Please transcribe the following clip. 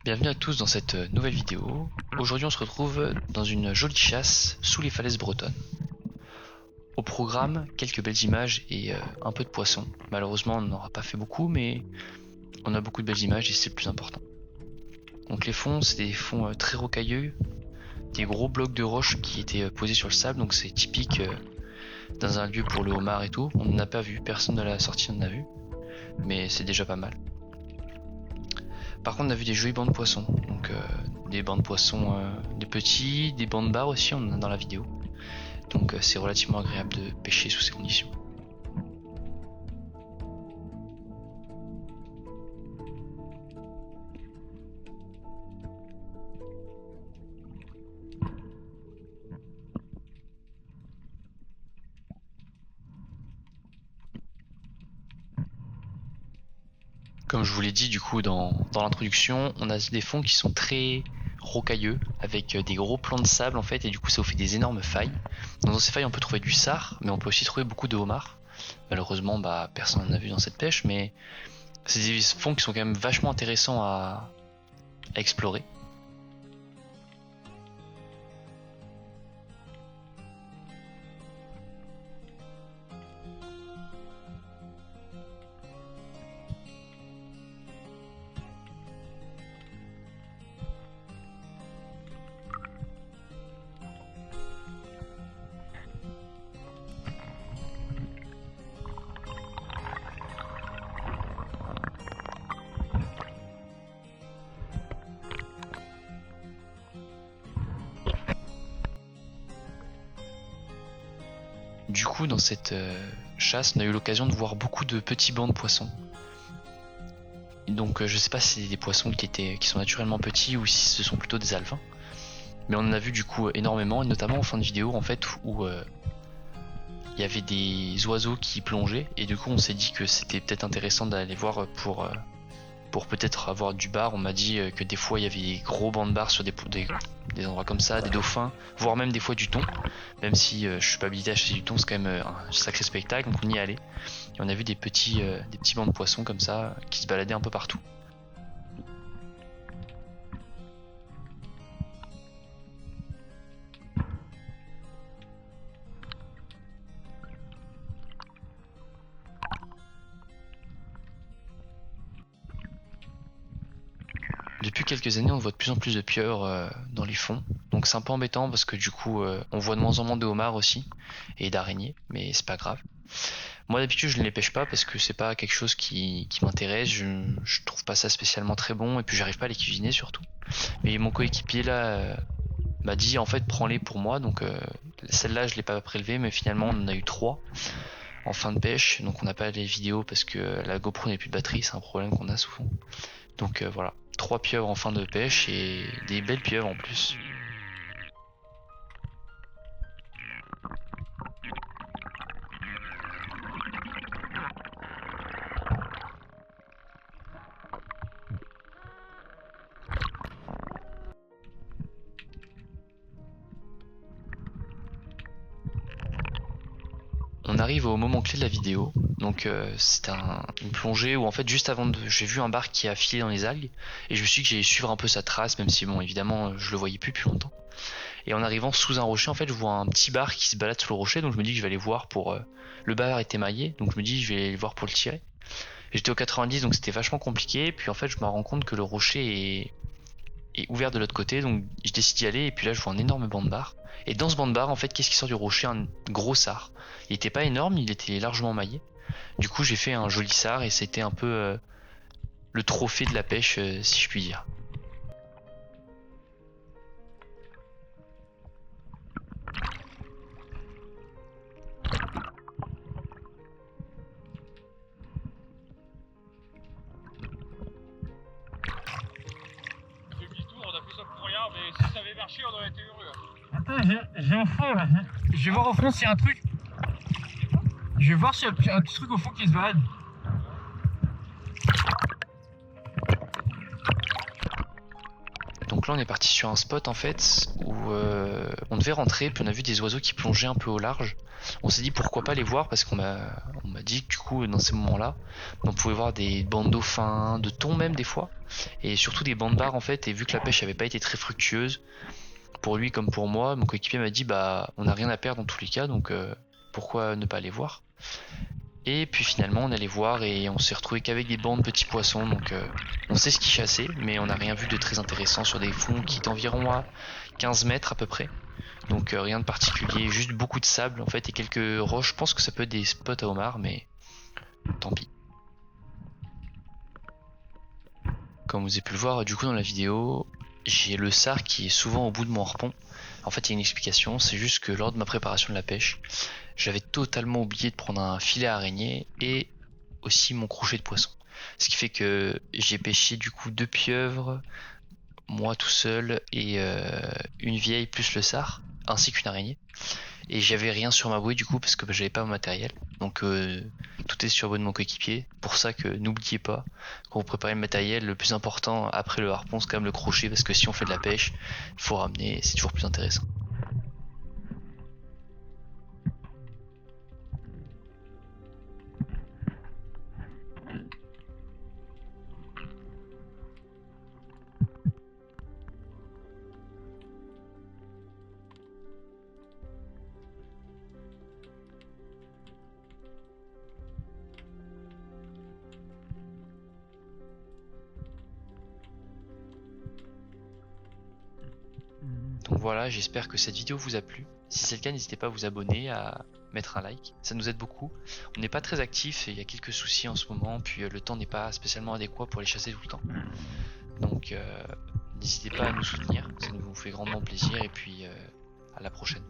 Bienvenue à tous dans cette nouvelle vidéo. Aujourd'hui on se retrouve dans une jolie chasse sous les falaises bretonnes. Au programme, quelques belles images et un peu de poissons. Malheureusement on n'aura pas fait beaucoup mais on a beaucoup de belles images et c'est le plus important. Donc les fonds, c'est des fonds très rocailleux, des gros blocs de roches qui étaient posés sur le sable, donc c'est typique dans un lieu pour le homard et tout. On n'en a pas vu, personne de la sortie en a vu, mais c'est déjà pas mal. Par contre on a vu des jolis bancs de poissons, donc des bancs de poissons des petits, des bancs de bar aussi on en a dans la vidéo. Donc c'est relativement agréable de pêcher sous ces conditions. Comme je vous l'ai dit du coup dans l'introduction, on a des fonds qui sont très rocailleux avec des gros plans de sable en fait et du coup ça vous fait des énormes failles. Dans ces failles on peut trouver du sard mais on peut aussi trouver beaucoup de homards. Malheureusement personne n'en a vu dans cette pêche mais c'est des fonds qui sont quand même vachement intéressants à explorer. Du coup dans cette chasse on a eu l'occasion de voir beaucoup de petits bancs de poissons. Donc je sais pas si c'est des poissons qui sont naturellement petits ou si ce sont plutôt des alevins. Mais on en a vu du coup énormément, et notamment en fin de vidéo en fait où il y avait des oiseaux qui plongeaient et du coup on s'est dit que c'était peut-être intéressant d'aller voir pour peut-être avoir du bar. On m'a dit que des fois il y avait des gros bancs de bar sur des endroits comme ça, des dauphins, voire même des fois du thon. Même si je suis pas habilité à chasser du thon, c'est quand même un sacré spectacle, donc on y allait. Et on a vu des petits bancs de poissons comme ça qui se baladaient un peu partout. Depuis quelques années, on voit de plus en plus de pieuvres dans les fonds. Donc c'est un peu embêtant parce que du coup, on voit de moins en moins de homards aussi et d'araignées, mais c'est pas grave. Moi d'habitude, je ne les pêche pas parce que c'est pas quelque chose qui m'intéresse. Je trouve pas ça spécialement très bon et puis j'arrive pas à les cuisiner surtout. Mais mon coéquipier là m'a dit en fait prends-les pour moi. Donc celle-là, je l'ai pas prélevée, mais finalement on en a eu 3 en fin de pêche. Donc on n'a pas les vidéos parce que la GoPro n'est plus de batterie, c'est un problème qu'on a souvent. Donc voilà, 3 pieuvres en fin de pêche et des belles pieuvres en plus. On arrive au moment clé de la vidéo, donc c'est une plongée où en fait juste avant j'ai vu un bar qui a filé dans les algues et je me suis dit que j'allais suivre un peu sa trace même si bon évidemment je le voyais plus depuis longtemps. Et en arrivant sous un rocher en fait je vois un petit bar qui se balade sur le rocher, donc je me dis que je vais aller voir pour... le bar est émaillé donc je me dis que je vais aller voir pour le tirer. J'étais au 90 donc c'était vachement compliqué, puis en fait je me rends compte que le rocher est ouvert de l'autre côté, donc je décide d'y aller et puis là je vois un énorme banc de bar. Et dans ce banc de bar en fait qu'est-ce qui sort du rocher? Un gros sard. Il était pas énorme, il était largement maillé. Du coup j'ai fait un joli sard et c'était un peu le trophée de la pêche si je puis dire. On a fait demi-tour, on a fait ça pour rien, mais si ça avait marché, on aurait été heureux. Attends, j'ai un fond là. Je vais voir au fond s'il y a un truc. Je vais voir s'il y a un petit truc au fond qui se balade. Donc Donc là on est parti sur un spot en fait où on devait rentrer, puis on a vu des oiseaux qui plongeaient un peu au large. On s'est dit pourquoi pas les voir parce qu'on m'a dit que du coup dans ces moments-là on pouvait voir des bandes de dauphins, de thons même des fois, et surtout des bandes barres en fait. Et vu que la pêche avait pas été très fructueuse pour lui comme pour moi, mon coéquipier m'a dit bah on n'a rien à perdre dans tous les cas, donc pourquoi ne pas aller voir. Et puis finalement on allait voir et on s'est retrouvé qu'avec des bancs de petits poissons, donc on sait ce qu'ils chassaient, mais on n'a rien vu de très intéressant sur des fonds qui étaient environ à 15 mètres à peu près. Donc rien de particulier, juste beaucoup de sable en fait et quelques roches. Je pense que ça peut être des spots à homards, mais tant pis. Comme vous avez pu le voir du coup dans la vidéo, j'ai le sard qui est souvent au bout de mon harpon. En fait il y a une explication, c'est juste que lors de ma préparation de la pêche, j'avais totalement oublié de prendre un filet à araignée et aussi mon crochet de poisson. Ce qui fait que j'ai pêché du coup 2 pieuvres, moi tout seul et une vieille plus le sard, ainsi qu'une araignée. Et j'avais rien sur ma bouée du coup parce que j'avais pas mon matériel. Donc tout est sur la bouée de mon coéquipier. Pour ça que n'oubliez pas, quand vous préparez le matériel, le plus important après le harpon c'est quand même le crochet, parce que si on fait de la pêche, il faut ramener, c'est toujours plus intéressant. Donc voilà, j'espère que cette vidéo vous a plu. Si c'est le cas, n'hésitez pas à vous abonner, à mettre un like, ça nous aide beaucoup. On n'est pas très actif et il y a quelques soucis en ce moment, puis le temps n'est pas spécialement adéquat pour les chasser tout le temps. Donc n'hésitez pas à nous soutenir, ça nous fait grandement plaisir et puis à la prochaine.